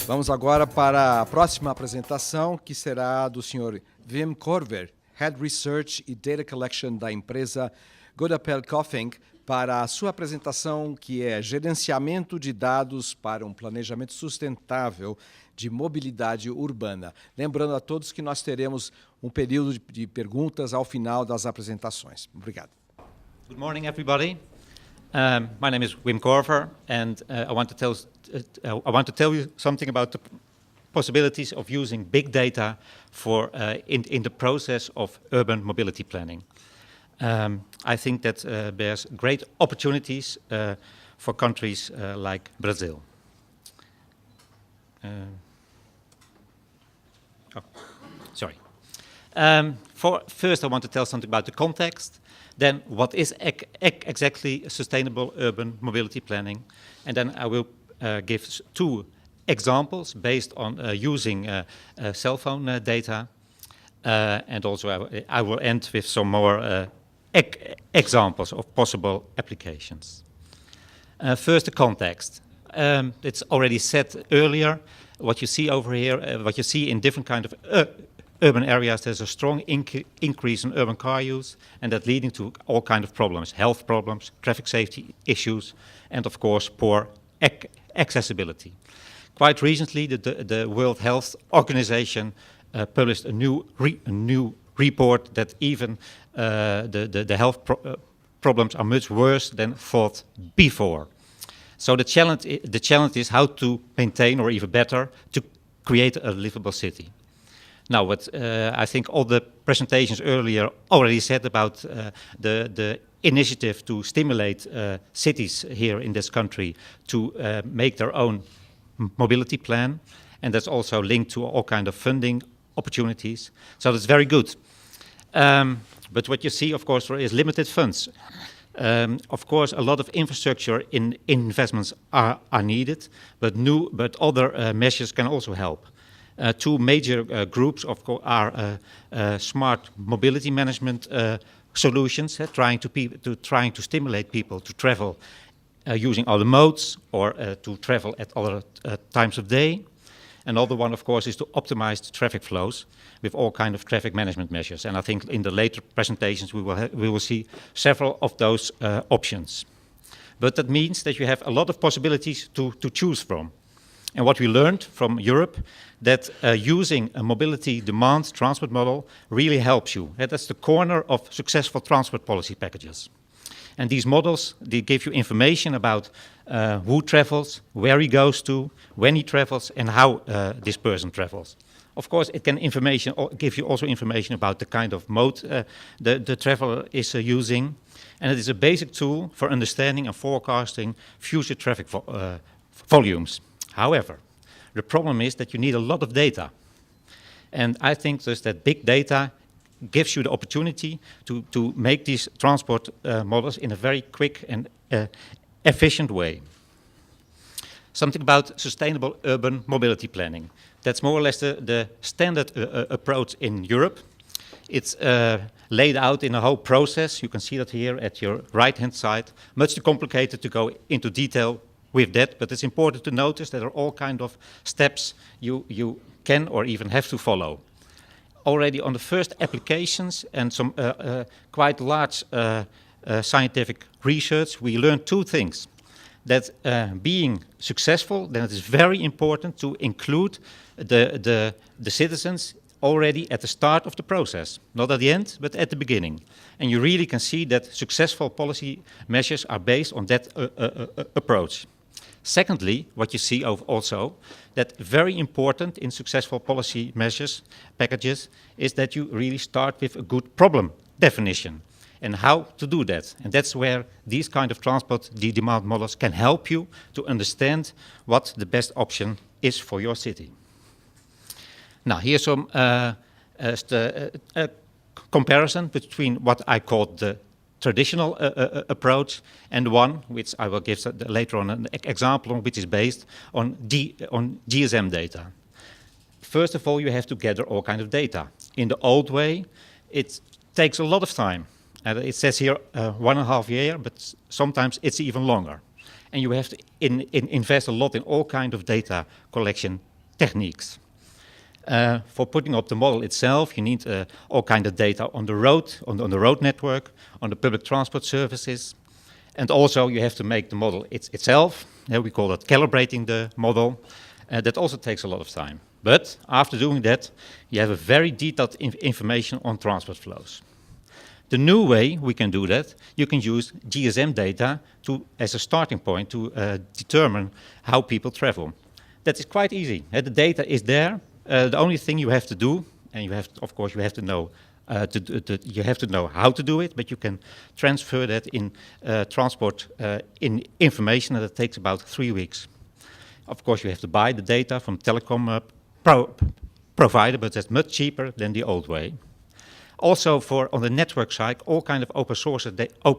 Vamos agora para a próxima apresentação, que será do Sr. Wim Korver, Head Research e Data Collection da empresa Goudappel Coffeng, para a sua apresentação, que é Gerenciamento de Dados para um Planejamento Sustentável de Mobilidade Urbana. Lembrando a todos que nós teremos um período de perguntas ao final das apresentações. Obrigado. Good morning, everybody. My name is Wim Korver, and I want to tell you something about the possibilities of using big data for in the process of urban mobility planning. I think that there's great opportunities for countries like Brazil. First, I want to tell something about the context. Then, what is exactly sustainable urban mobility planning? And then I will give two examples based on using cell phone data. And also I will end with some more examples of possible applications. First, the context. It's already said earlier, what you see over here, what you see in different kind of urban areas, there's a strong increase in urban car use, and that leading to all kind of problems, health problems, traffic safety issues, and of course poor accessibility. Quite recently, the World Health Organization published a new report that even the health problems are much worse than thought before. So the challenge is how to maintain, or even better, to create a livable city. Now, what I think all the presentations earlier already said about the initiative to stimulate cities here in this country to make their own mobility plan, and that's also linked to all kind of funding opportunities. So that's very good. But what you see, of course, there is limited funds. Of course, a lot of infrastructure investments are needed, but other measures can also help. Two major groups, of course, are smart mobility management solutions, trying to stimulate people to travel using other modes, or to travel at other times of day. Another one, of course, is to optimize the traffic flows with all kind of traffic management measures. And I think in the later presentations we will see several of those options. But that means that you have a lot of possibilities to choose from. And what we learned from Europe, that using a mobility demand transport model really helps you. That's the corner of successful transport policy packages. And these models, they give you information about who travels, where he goes to, when he travels, and how this person travels. Of course, it can give you also information about the kind of mode the traveler is using. And it is a basic tool for understanding and forecasting future traffic volumes. However, the problem is that you need a lot of data. And I think just that big data gives you the opportunity to make these transport models in a very quick and efficient way. Something about sustainable urban mobility planning. That's more or less the standard approach in Europe. It's laid out in a whole process. You can see that here at your right-hand side. Much too complicated to go into detail with that, but it's important to notice that there are all kind of steps you can or even have to follow. Already on the first applications and some quite large scientific research, we learned two things. That being successful, then it is very important to include the citizens already at the start of the process. Not at the end, but at the beginning. And you really can see that successful policy measures are based on that approach. Secondly, what you see also, that very important in successful policy measures, packages, is that you really start with a good problem definition and how to do that. And that's where these kind of transport demand models can help you to understand what the best option is for your city. Now, here's some comparison between what I call the traditional approach and one which I will give later on an example on, which is based on GSM data. First of all, you have to gather all kind of data. In the old way, it takes a lot of time. It says here 1.5 years, but sometimes it's even longer. And you have to invest a lot in all kind of data collection techniques. For putting up the model itself, you need all kind of data on the road, on the road network, on the public transport services, and also you have to make the model itself. We call that calibrating the model. That also takes a lot of time. But after doing that, you have a very detailed information on transport flows. The new way we can do that, you can use GSM data as a starting point to determine how people travel. That is quite easy. The data is there. The only thing you have to do, and you have to know you have to know how to do it, but you can transfer that in transport in information, and it takes about 3 weeks. Of course, you have to buy the data from telecom provider, but that's much cheaper than the old way. Also, on the network side, all kind of open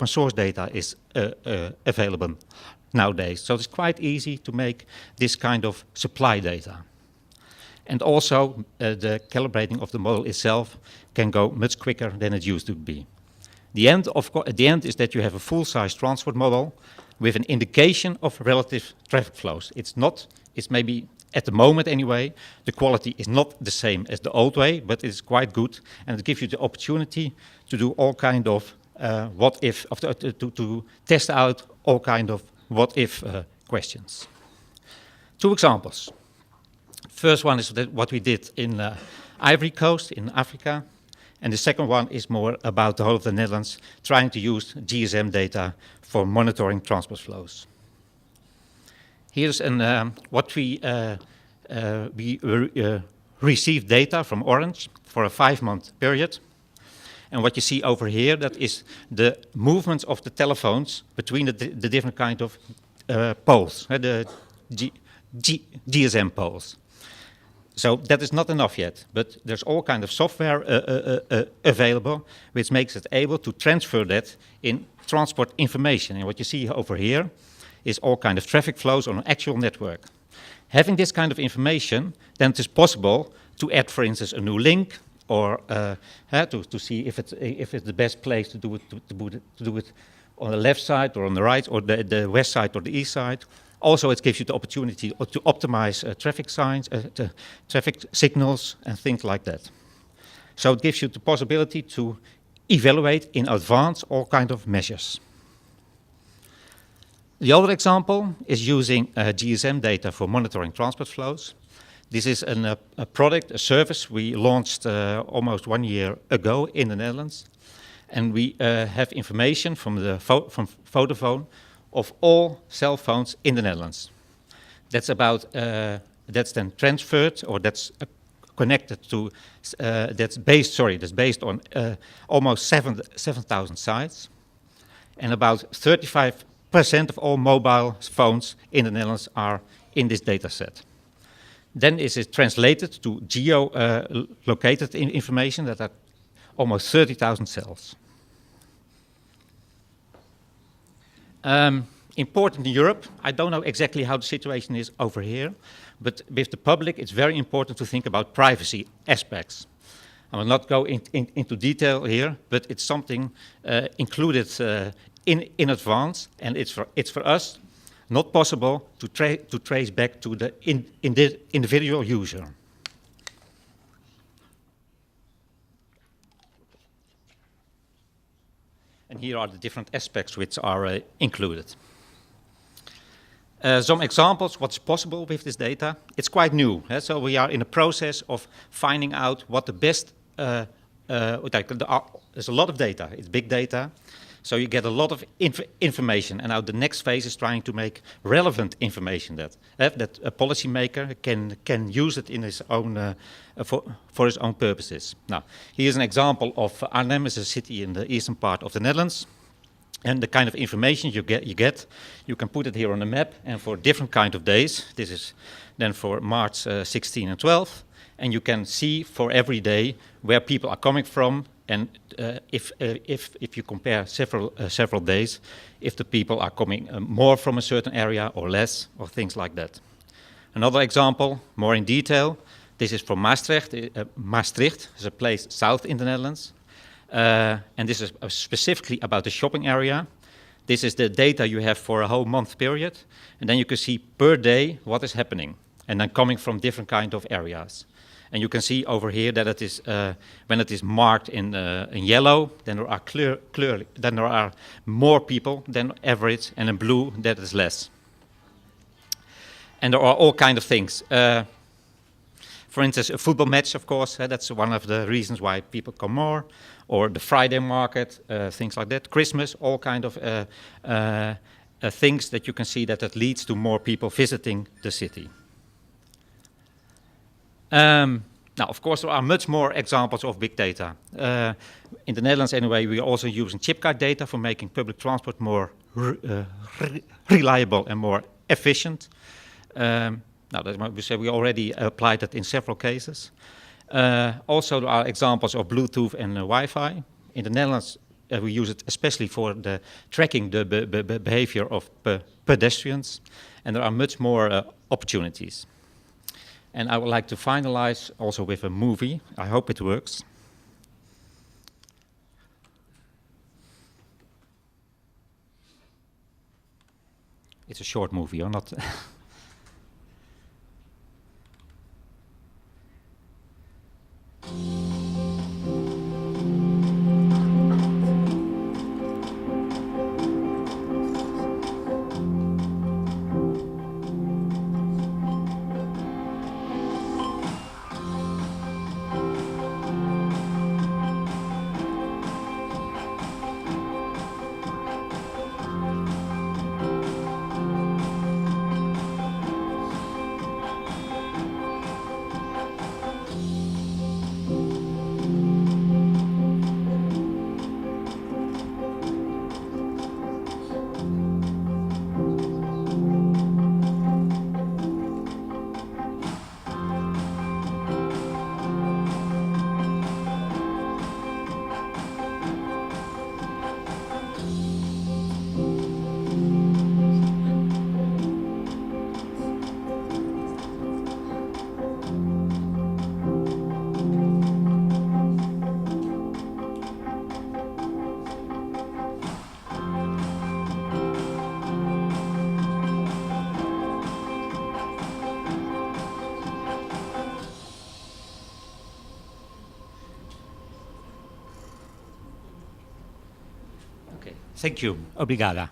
source data is available nowadays. So it's quite easy to make this kind of supply data. And also, the calibrating of the model itself can go much quicker than it used to be. The end is that you have a full-size transport model with an indication of relative traffic flows. It's maybe, at the moment anyway, the quality is not the same as the old way, but it's quite good, and it gives you the opportunity to do all kind of what-if, to test out all kind of what-if questions. 2 examples. First one is what we did in Ivory Coast in Africa, and the second one is more about the whole of the Netherlands, trying to use GSM data for monitoring transport flows. Here's what we received data from Orange for a 5-month period. And what you see over here, that is the movements of the telephones between the different kind of poles, the GSM poles. So that is not enough yet, but there's all kind of software available, which makes it able to transfer that in transport information. And what you see over here is all kind of traffic flows on an actual network. Having this kind of information, then it is possible to add, for instance, a new link, or to see if it's the best place to do it on the left side or on the right, or the west side or the east side. Also, it gives you the opportunity to optimize traffic signs, traffic signals, and things like that. So it gives you the possibility to evaluate in advance all kind of measures. The other example is using GSM data for monitoring transport flows. This is a product, a service we launched almost 1 year ago in the Netherlands. And we have information from Vodafone of all cell phones in the Netherlands. That's that's then transferred, or that's connected to, that's based on almost 7,000 sites. And about 35% of all mobile phones in the Netherlands are in this data set. Then is it translated to geo-located information that are almost 30,000 cells. Important in Europe, I don't know exactly how the situation is over here, but with the public it's very important to think about privacy aspects. I will not go into detail here, but it's something included in advance, and it's for us not possible to trace back to the individual user. And here are the different aspects which are included. Some examples, what's possible with this data. It's quite new, so we are in a process of finding out what the best, there's a lot of data, it's big data, so you get a lot of information, and now the next phase is trying to make relevant information that a policymaker can use it in his own, for his own purposes. Now, here's an example of Arnhem, is a city in the eastern part of the Netherlands. And the kind of information you can put it here on a map, and for different kind of days. This is then for March 16 and 12, and you can see for every day where people are coming from, and if you compare several days, if the people are coming more from a certain area or less, or things like that. Another example, more in detail. This is from Maastricht. Maastricht is a place south in the Netherlands. And this is specifically about the shopping area. This is the data you have for a whole month period. And then you can see per day what is happening. and then coming from different kind of areas. And you can see over here that it is when it is marked in yellow, then there are then there are more people than average, and in blue that is less. And there are all kind of things. For instance, a football match, of course, that's one of the reasons why people come more, or the Friday market, things like that. Christmas, all kind of things that you can see that leads to more people visiting the city. Now, of course, there are much more examples of big data. In the Netherlands, anyway, we are also using chip card data for making public transport more reliable and more efficient. Now, we already applied that in several cases. Also, there are examples of Bluetooth and Wi-Fi. In the Netherlands, we use it especially for tracking the behavior of pedestrians, and there are much more opportunities. And I would like to finalize also with a movie. I hope it works. It's a short movie, or not? Thank you. Obrigada.